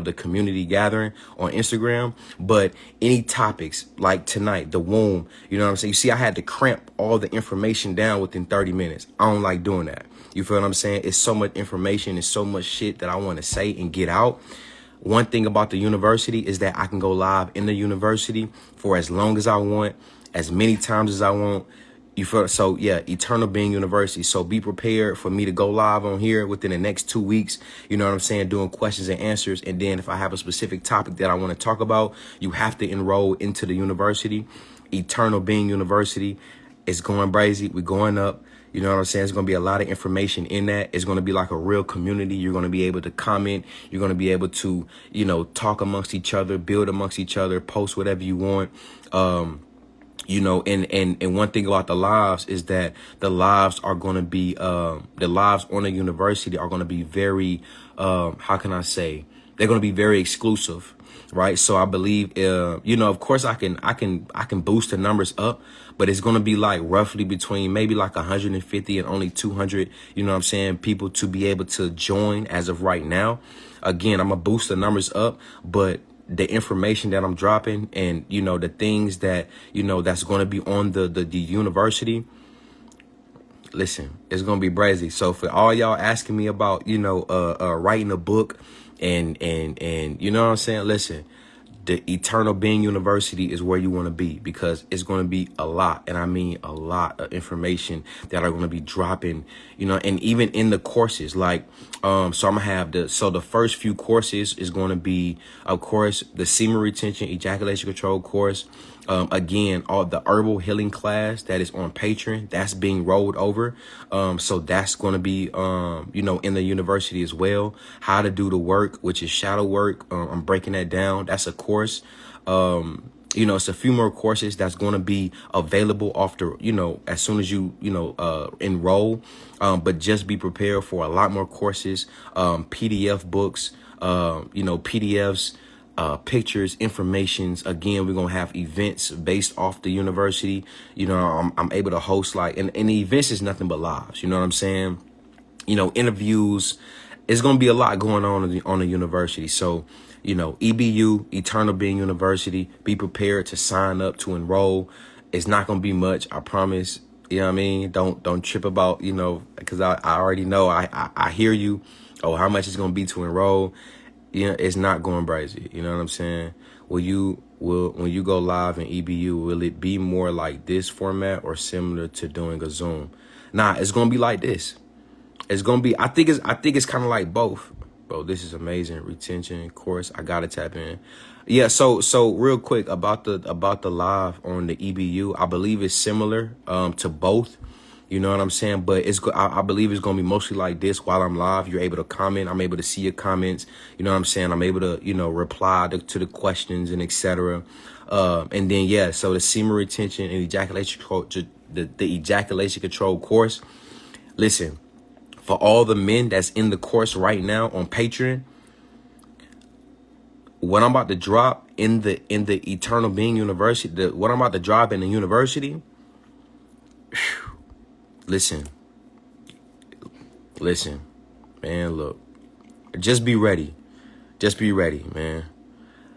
the community gathering on Instagram. But any topics like tonight, the womb, you know what I'm saying? You see, I had to cramp all the information down within 30 minutes. I don't like doing that. You feel what I'm saying? It's so much information. It's so much shit that I want to say and get out. One thing about the university is that I can go live in the university for as long as I want, as many times as I want. You feel? So yeah, Eternal Being University. So be prepared for me to go live on here within the next 2 weeks. You know what I'm saying? Doing questions and answers. And then if I have a specific topic that I want to talk about, you have to enroll into the university. Eternal Being University is going crazy. We're going up. You know what I'm saying? There's going to be a lot of information in that. It's going to be like a real community. You're going to be able to comment. You're going to be able to, talk amongst each other, build amongst each other, post whatever you want. And one thing about the lives is that the lives are going to be, the lives on the university are going to be very, how can I say? They're going to be very exclusive, right? So I believe, of course I can boost the numbers up, but it's going to be like roughly between maybe like 150 and only 200, people to be able to join as of right now. Again, I'm going to boost the numbers up, but the information that I'm dropping and, the things that, that's going to be on the university, listen, it's going to be crazy. So for all y'all asking me about, writing a book and you know what I'm saying? Listen, the Eternal Being University is where you want to be because it's going to be a lot. And I mean a lot of information that are going to be dropping, and even in the courses, like, so I'm going to have the first few courses is going to be, of course, the semen retention, ejaculation control course. Again, all the herbal healing class that is on Patreon, that's being rolled over. So that's going to be, in the university as well. How to do the work, which is shadow work. I'm breaking that down. That's a course. It's a few more courses that's going to be available after, as soon as you, enroll. But just be prepared for a lot more courses, PDF books, PDFs, pictures, informations. Again, we're going to have events based off the university. I'm able to host and the events is nothing but lives. You know what I'm saying? Interviews. It's going to be a lot going on the university. So, EBU, Eternal Being University, be prepared to sign up to enroll. It's not going to be much. I promise. You know what I mean? Don't trip about, because I already know, I hear you. Oh, how much it's going to be to enroll. It's not going crazy. You know what I'm saying? When you go live in EBU, will it be more like this format or similar to doing a Zoom? Nah, it's going to be like this. It's going to be, I think it's kind of like both. Bro, this is amazing. Retention course. I got to tap in. Yeah. So real quick about the live on the EBU, I believe it's similar, to both. You know what I'm saying? But I believe it's going to be mostly like this while I'm live. You're able to comment. I'm able to see your comments. You know what I'm saying? I'm able to, reply to the questions and etc. And then, yeah, so the semen retention and ejaculation control, the ejaculation control course. Listen, for all the men that's in the course right now on Patreon, what I'm about to drop in the Eternal Being University, what I'm about to drop in the university, listen, man, look, just be ready. Just be ready, man.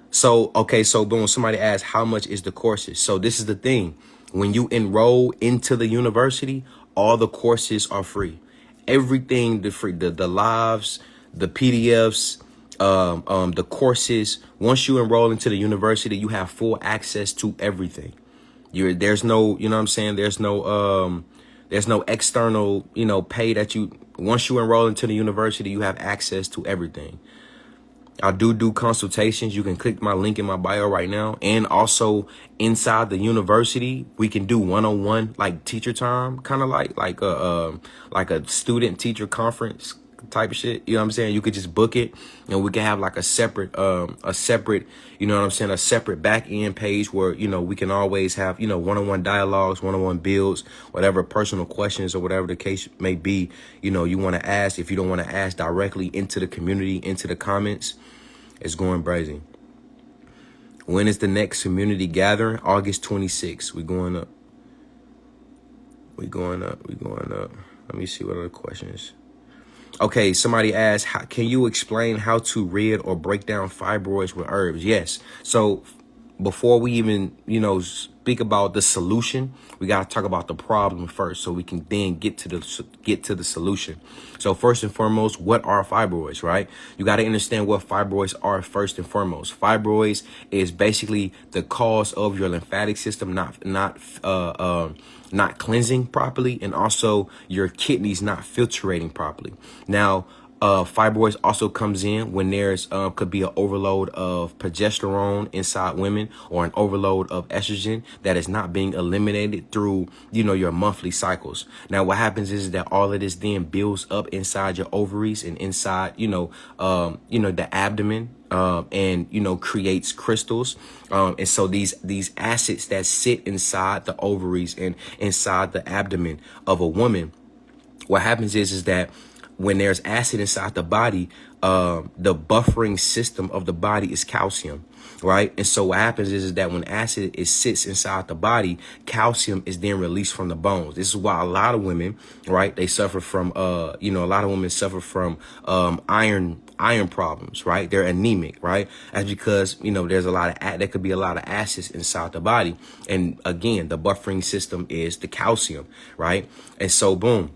So, okay, so boom, somebody asked, how much is the courses? So this is the thing. When you enroll into the university, all the courses are free. Everything, the lives, the PDFs, the courses. Once you enroll into the university, you have full access to everything. There's no, you know what I'm saying? There's no external, pay that once you enroll into the university, you have access to everything. I do consultations. You can click my link in my bio right now. And also inside the university, we can do one-on-one, like teacher time, kind of like a student teacher conference type of shit. You know what I'm saying? You could just book it and we can have like a separate, you know what I'm saying? A separate back end page where, we can always have, one-on-one dialogues, one-on-one builds, whatever personal questions or whatever the case may be, you want to ask. If you don't want to ask directly into the community, into the comments, it's going brazy. When is the next community gathering? August 26th. We going up. Let me see what other questions. Okay, somebody asked, can you explain how to rid or break down fibroids with herbs? Yes. So before we even, speak about the solution, we got to talk about the problem first so we can then get to the solution. So first and foremost, what are fibroids, right? You got to understand what fibroids are first and foremost. Fibroids is basically the cause of your lymphatic system not cleansing properly, and also your kidneys not filtrating properly. Now, fibroids also comes in when there's could be an overload of progesterone inside women or an overload of estrogen that is not being eliminated through, your monthly cycles. Now, what happens is that all of this then builds up inside your ovaries and inside, the abdomen. And creates crystals, and so these acids that sit inside the ovaries and inside the abdomen of a woman, what happens is that when there's acid inside the body, the buffering system of the body is calcium, right? And so what happens is that when acid sits inside the body, calcium is then released from the bones. This is why a lot of women, right, they suffer from, a lot of women suffer from iron problems, right? They're anemic, right? That's because, there's there could be a lot of acids inside the body. And again, the buffering system is the calcium, right? And so boom.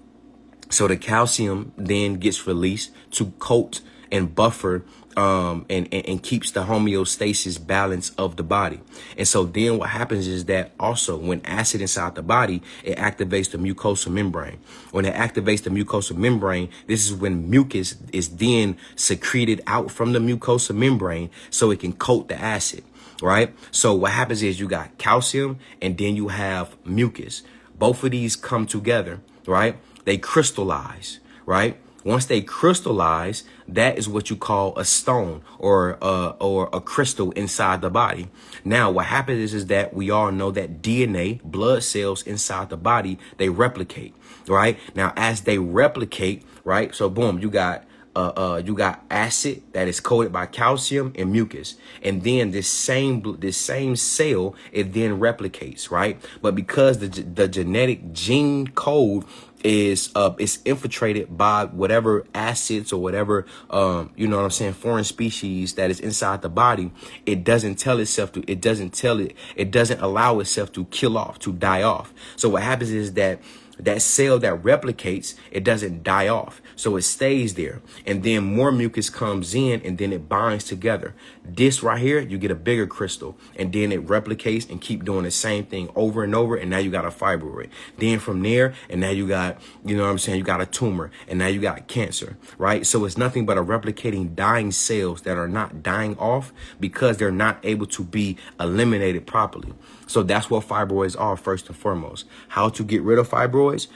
So the calcium then gets released to coat and buffer and keeps the homeostasis balance of the body. And so then what happens is that also when acid inside the body, it activates the mucosal membrane. When it activates the mucosal membrane, this is when mucus is then secreted out from the mucosal membrane so it can coat the acid, right? So what happens is you got calcium and then you have mucus. Both of these come together, right? They crystallize, right? Once they crystallize, that is what you call a stone or a crystal inside the body. Now, what happens is that we all know that DNA, blood cells inside the body, they replicate, right? Now, as they replicate, right? So boom, you got acid that is coated by calcium and mucus, and then this same cell, it then replicates, right? But because the genetic gene code is infiltrated by whatever acids or whatever foreign species that is inside the body, it doesn't allow itself to kill off, to die off. So what happens is that cell that replicates, it doesn't die off. So it stays there. And then more mucus comes in and then it binds together. This right here, you get a bigger crystal and then it replicates and keep doing the same thing over and over. And now you got a fibroid. Then from there, and now you got, you got a tumor and now you got cancer, right? So it's nothing but a replicating dying cells that are not dying off because they're not able to be eliminated properly. So that's what fibroids are first and foremost. How to get rid of fibroids?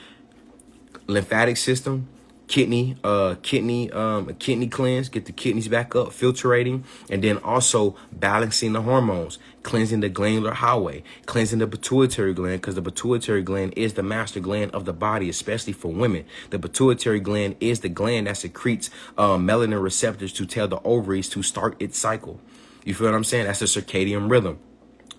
lymphatic system, kidney cleanse, get the kidneys back up, filtrating, and then also balancing the hormones, cleansing the glandular highway, cleansing the pituitary gland, because the pituitary gland is the master gland of the body, especially for women. The pituitary gland is the gland that secretes melanin receptors to tell the ovaries to start its cycle. You feel what I'm saying? That's the circadian rhythm.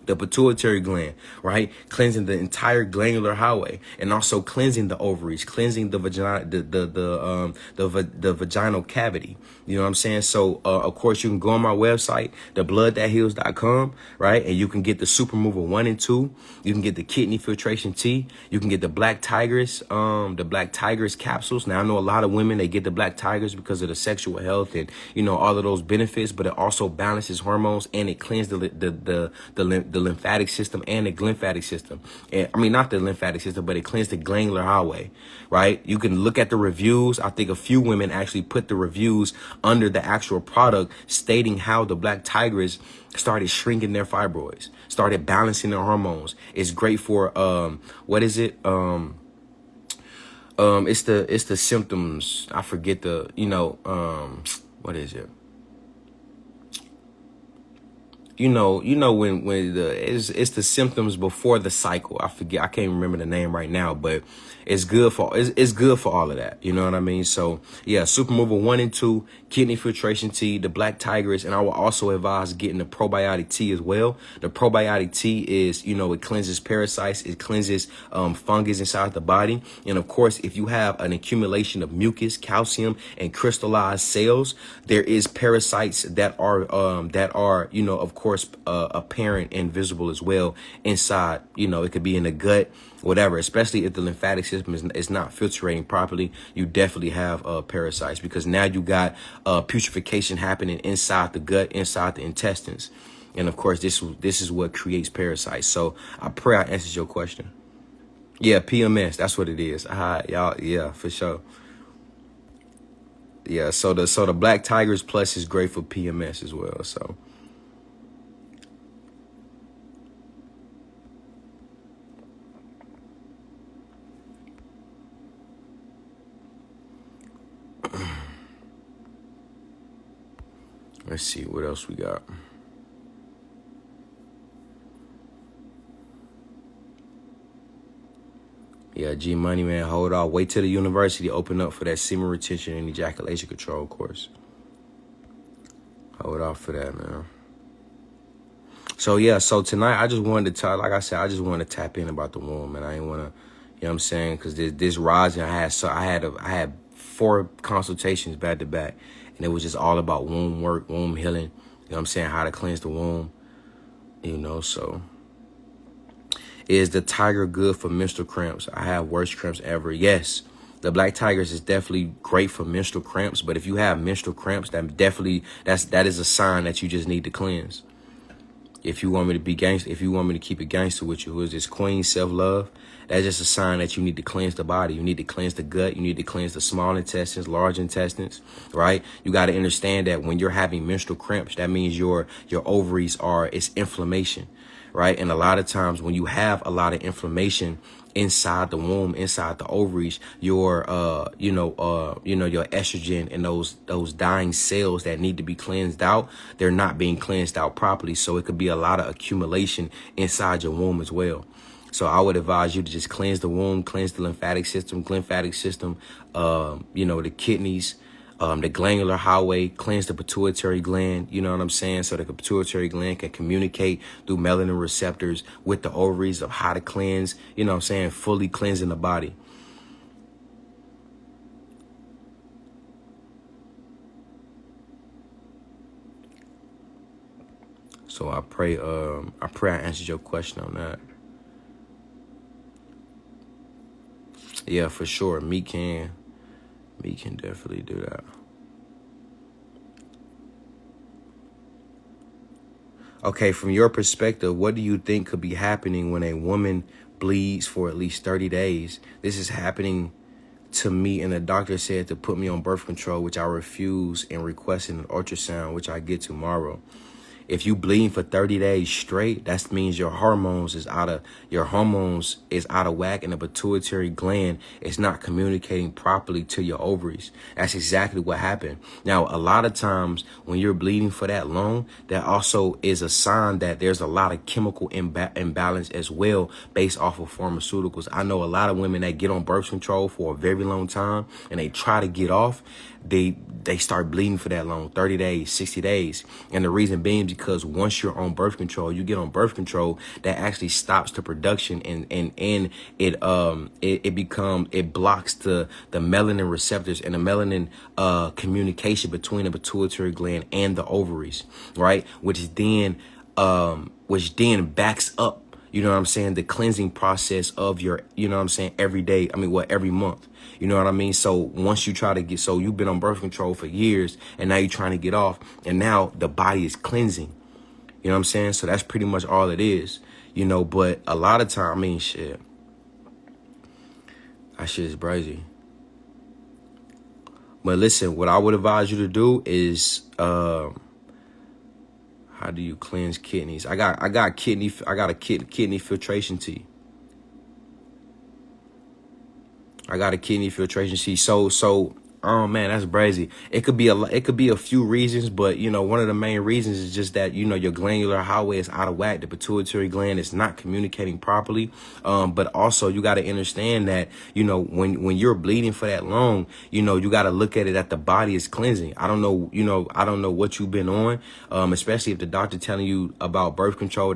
The pituitary gland, right? Cleansing the entire glandular highway, and also cleansing the ovaries, cleansing the vagina, the vaginal cavity. You know what I'm saying? So, of course, you can go on my website, thebloodthatheals.com, right? And you can get the Super Mover 1 and 2. You can get the kidney filtration tea. You can get the Black Tigers capsules. Now, I know a lot of women, they get the Black Tigers because of the sexual health and, you know, all of those benefits, but it also balances hormones, and it cleanses the lymphatic system and the glymphatic system. And I mean, not the lymphatic system, but it cleans the glandular highway, right? You can look at the reviews. I think a few women actually put the reviews under the actual product, stating how the Black Tigers started shrinking their fibroids, started balancing their hormones. It's great for what is it? It's the symptoms. I forget the, you know, what is it? You know when it's the symptoms before the cycle. I forget, I can't remember the name right now, but it's good for it's good for all of that. You know what I mean? So yeah, Super Mover 1 and 2, kidney filtration tea, the Black Tigers, and I will also advise getting the probiotic tea as well. The probiotic tea is, you know, it cleanses parasites, it cleanses fungus inside the body, and of course, if you have an accumulation of mucus, calcium, and crystallized cells, there is parasites that are you know, of course, apparent and visible as well inside. You know, it could be in the gut, whatever, especially if the lymphatic system is not filtrating properly. You definitely have parasites, because now you got putrefaction happening inside the gut, inside the intestines. And of course, this is what creates parasites. So I pray I answered your question. Yeah, PMS, that's what it is. Y'all, yeah, for sure. Yeah, so the Black Tigers Plus is great for PMS as well. So let's see what else we got. Yeah, G Money, man, hold on. Wait till the university open up for that semen retention and ejaculation control course. Hold off for that, man. So yeah, so tonight I just wanted to talk, like I said, I just wanted to tap in about the womb, and I didn't want to, you know what I'm saying, because this rising, I had 4 consultations back to back, and it was just all about womb work, womb healing, you know what I'm saying, how to cleanse the womb, you know. So is the tiger good for menstrual cramps? I have worst cramps ever. Yes, the Black Tigers is definitely great for menstrual cramps, but if you have menstrual cramps, that is a sign that you just need to cleanse. If you want me to be gangster, if you want me to keep it gangster with you, who is this queen, self-love, that's just a sign that you need to cleanse the body. You need to cleanse the gut. You need to cleanse the small intestines, large intestines, right? You got to understand that when you're having menstrual cramps, that means your ovaries it's inflammation, right? And a lot of times when you have a lot of inflammation inside the womb, inside the ovaries, your your estrogen and those dying cells that need to be cleansed out, they're not being cleansed out properly. So it could be a lot of accumulation inside your womb as well. So I would advise you to just cleanse the womb, cleanse the lymphatic system, the kidneys, the glandular highway, cleanse the pituitary gland, you know what I'm saying? So the pituitary gland can communicate through melanin receptors with the ovaries of how to cleanse, you know what I'm saying, fully cleansing the body. So I pray I answered your question on that. Yeah, for sure. Me can definitely do that. Okay, from your perspective, what do you think could be happening when a woman bleeds for at least 30 days? This is happening to me, and the doctor said to put me on birth control, which I refuse, and requesting an ultrasound, which I get tomorrow. If you bleeding for 30 days straight, that means your hormones is out of whack, and the pituitary gland is not communicating properly to your ovaries. That's exactly what happened. Now, a lot of times when you're bleeding for that long, that also is a sign that there's a lot of chemical imbalance as well based off of pharmaceuticals. I know a lot of women that get on birth control for a very long time and they try to get off, they start bleeding for that long, 30 days, 60 days. And the reason being because once you're on birth control, you get on birth control, that actually stops the production and it blocks the melanin receptors and the melanin communication between the pituitary gland and the ovaries, right? Which then backs up, you know what I'm saying, the cleansing process of your, you know what I'm saying, every month. You know what I mean? So once you try to get, so you've been on birth control for years and now you're trying to get off, and now the body is cleansing. You know what I'm saying? So that's pretty much all it is, you know, but a lot of time, shit, that shit is crazy. But listen, what I would advise you to do is, how do you cleanse kidneys? I got a kidney filtration tea. So, oh man, that's crazy. It could be a few reasons, but you know, one of the main reasons is just that, you know, your glandular highway is out of whack. The pituitary gland is not communicating properly. But also you got to understand that, you know, when you're bleeding for that long, you know, you got to look at it that the body is cleansing. I don't know what you've been on, especially if the doctor telling you about birth control,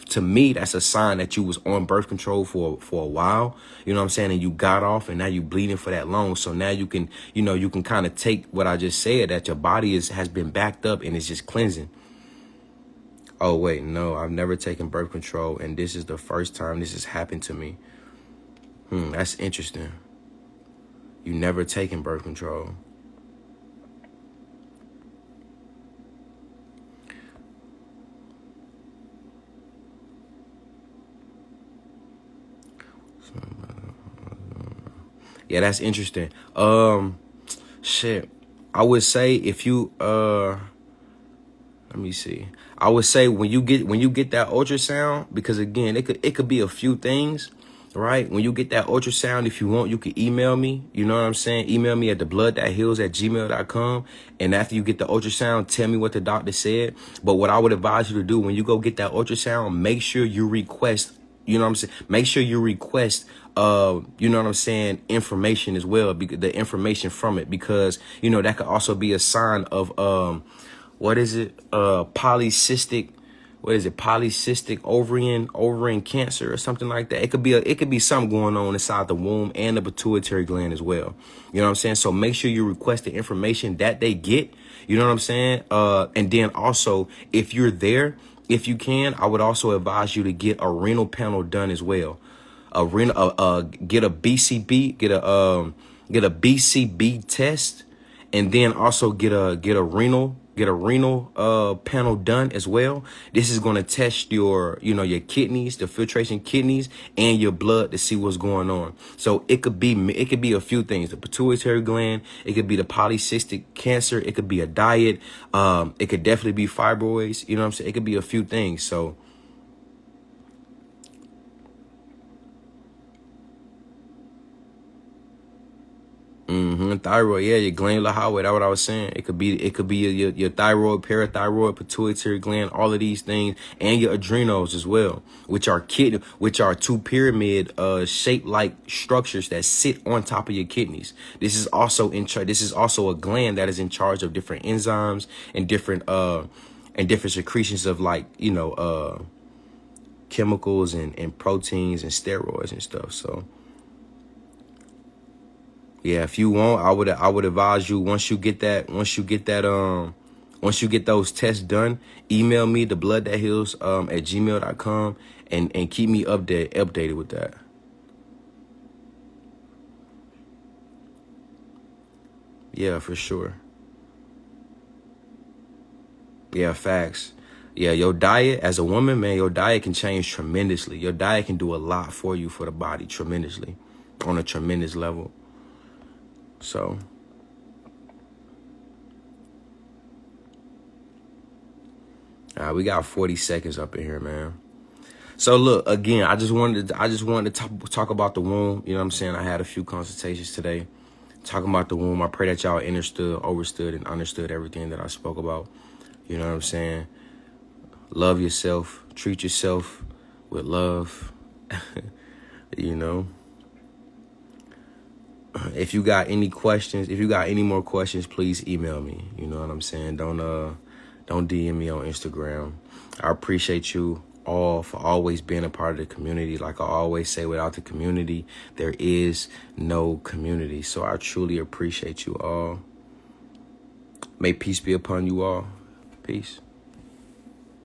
to me, that's a sign that you was on birth control for a while, you know what I'm saying? And you got off and now you bleeding for that long. So now you can kind of take what I just said, that your body has been backed up and it's just cleansing. Oh, wait, no, I've never taken birth control. And this is the first time this has happened to me. That's interesting. You never taken birth control. Yeah, that's interesting. Shit. I would say if you let me see. I would say when you get that ultrasound, because again, it could be a few things, right? When you get that ultrasound, if you want, you can email me. You know what I'm saying? Email me at thebloodthatheals@gmail.com. And after you get the ultrasound, tell me what the doctor said. But what I would advise you to do when you go get that ultrasound, make sure you request, you know what I'm saying? Make sure you request, you know what I'm saying, information as well, because the information from it, because, you know, that could also be a sign of, polycystic ovarian cancer or something like that. It could be something going on inside the womb and the pituitary gland as well. You know what I'm saying? So make sure you request the information that they get, you know what I'm saying? And then also, if you're there, if you can, I would also advise you to get a renal panel done as well. Get a BCB test, and then also get a renal panel done as well. This is going to test your kidneys, the filtration kidneys, and your blood to see what's going on. So it could be a few things: the pituitary gland, it could be the polycystic cancer, it could be a diet, it could definitely be fibroids. You know what I'm saying? It could be a few things. So. Thyroid, yeah, your glandular highway. That's what I was saying. It could be your thyroid, parathyroid, pituitary gland, all of these things, and your adrenals as well, which are two pyramid shaped like structures that sit on top of your kidneys. This is also a gland that is in charge of different enzymes and different secretions of chemicals and proteins and steroids and stuff. So. Yeah, if you want, I would advise you once you get those tests done, email me thebloodthatheals at gmail.com and keep me updated with that. Yeah, for sure. Yeah, facts. Yeah, your diet as a woman, man, your diet can change tremendously. Your diet can do a lot for you, for the body, tremendously, on a tremendous level. So, We got 40 seconds up in here, man. So look, again, I just wanted to talk about the womb. You know what I'm saying? I had a few consultations today talking about the womb. I pray that y'all overstood, and understood everything that I spoke about. You know what I'm saying? Love yourself. Treat yourself with love. You know? If you got any questions, if you got any more questions, please email me. You know what I'm saying? Don't DM me on Instagram. I appreciate you all for always being a part of the community. Like I always say, without the community, there is no community. So I truly appreciate you all. May peace be upon you all. Peace.